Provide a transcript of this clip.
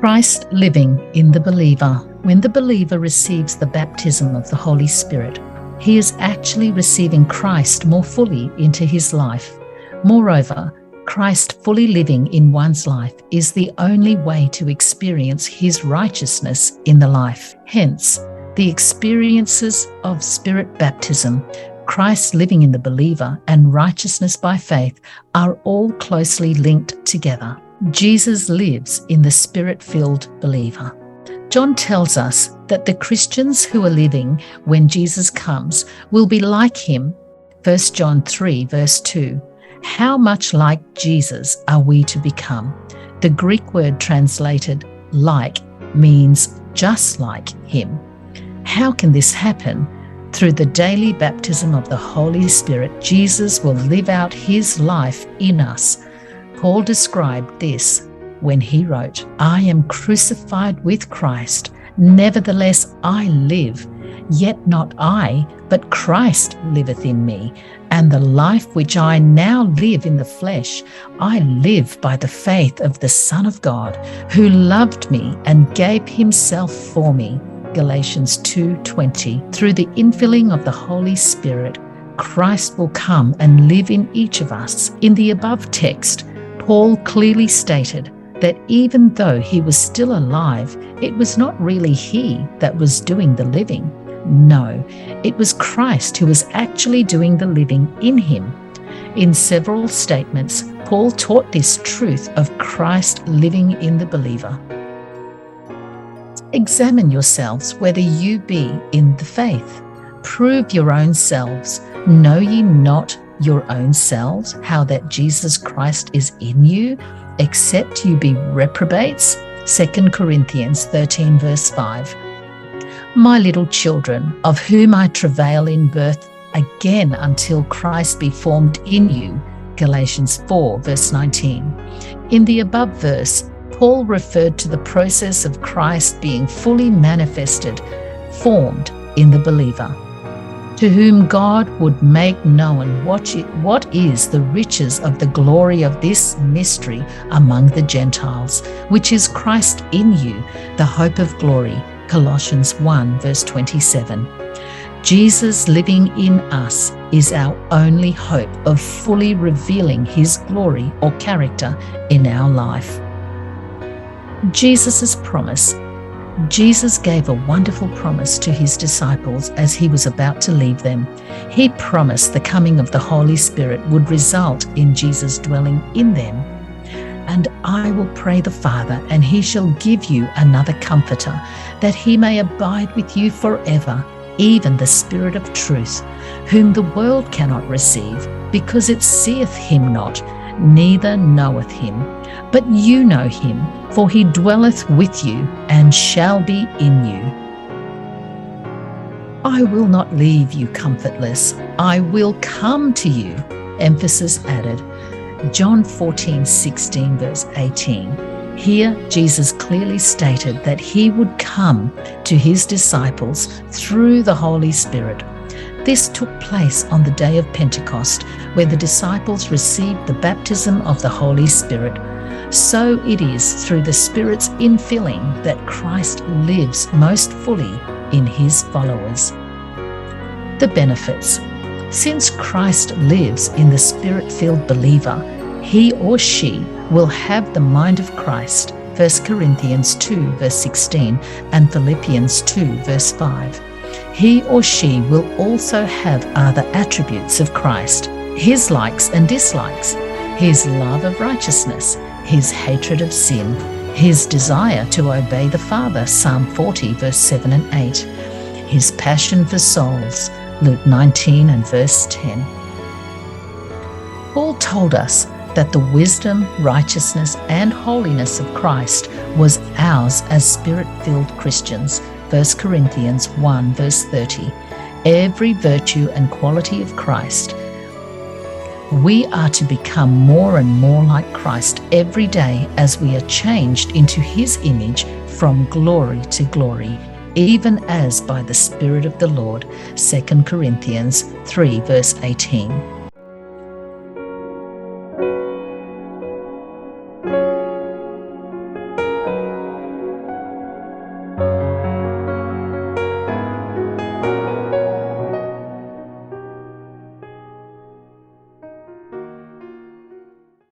Christ living in the believer. When the believer receives the baptism of the Holy Spirit, he is actually receiving Christ more fully into his life. Moreover, Christ fully living in one's life is the only way to experience his righteousness in the life. Hence, the experiences of Spirit baptism, Christ living in the believer, and righteousness by faith are all closely linked together. Jesus lives in the Spirit-filled believer. John tells us that the Christians who are living when Jesus comes will be like him. 1 John 3 verse 2. How much like Jesus are we to become? The Greek word translated like means just like him. How can this happen? Through the daily baptism of the Holy Spirit, Jesus will live out his life in us. Paul described this when he wrote, I am crucified with Christ, nevertheless I live, yet not I, but Christ liveth in me. And the life which I now live in the flesh, I live by the faith of the Son of God, who loved me and gave himself for me. Galatians 2:20. Through the infilling of the Holy Spirit, Christ will come and live in each of us. In the above text, Paul clearly stated that even though he was still alive, it was not really he that was doing the living. No, it was Christ who was actually doing the living in him. In several statements, Paul taught this truth of Christ living in the believer. Examine yourselves whether you be in the faith. Prove your own selves. Know ye not your own selves how that Jesus Christ is in you, except you be reprobates? 2 Corinthians 13 verse 5. My little children, of whom I travail in birth again until Christ be formed in you. Galatians 4 verse 19. In the above verse, Paul referred to the process of Christ being fully manifested, formed in the believer, to whom God would make known what is the riches of the glory of this mystery among the Gentiles, which is Christ in you, the hope of glory. Colossians 1 verse 27. Jesus living in us is our only hope of fully revealing his glory or character in our life. Jesus' promise. Jesus gave a wonderful promise to his disciples as he was about to leave them. He promised the coming of the Holy Spirit would result in Jesus dwelling in them. And I will pray the Father, and he shall give you another comforter, that he may abide with you forever, even the Spirit of truth, whom the world cannot receive, because it seeth him not, neither knoweth him. But you know him, for he dwelleth with you and shall be in you. I will not leave you comfortless. I will come to you. Emphasis added. John 14:16 verse 18. Here, Jesus clearly stated that he would come to his disciples through the Holy Spirit. This took place on the day of Pentecost, where the disciples received the baptism of the Holy Spirit. So it is through the Spirit's infilling that Christ lives most fully in his followers. The benefits. Since Christ lives in the Spirit-filled believer, he or she will have the mind of Christ, 1 Corinthians 2 verse 16 and Philippians 2 verse 5. He or she will also have other attributes of Christ, his likes and dislikes, his love of righteousness, his hatred of sin, his desire to obey the Father, Psalm 40 verse 7 and 8, his passion for souls, Luke 19 and verse 10. Paul told us that the wisdom, righteousness, and holiness of Christ was ours as Spirit-filled Christians, 1 Corinthians 1 verse 30. Every virtue and quality of Christ. We are to become more and more like Christ every day as we are changed into his image from glory to glory, even as by the Spirit of the Lord, 2 Corinthians 3 verse 18.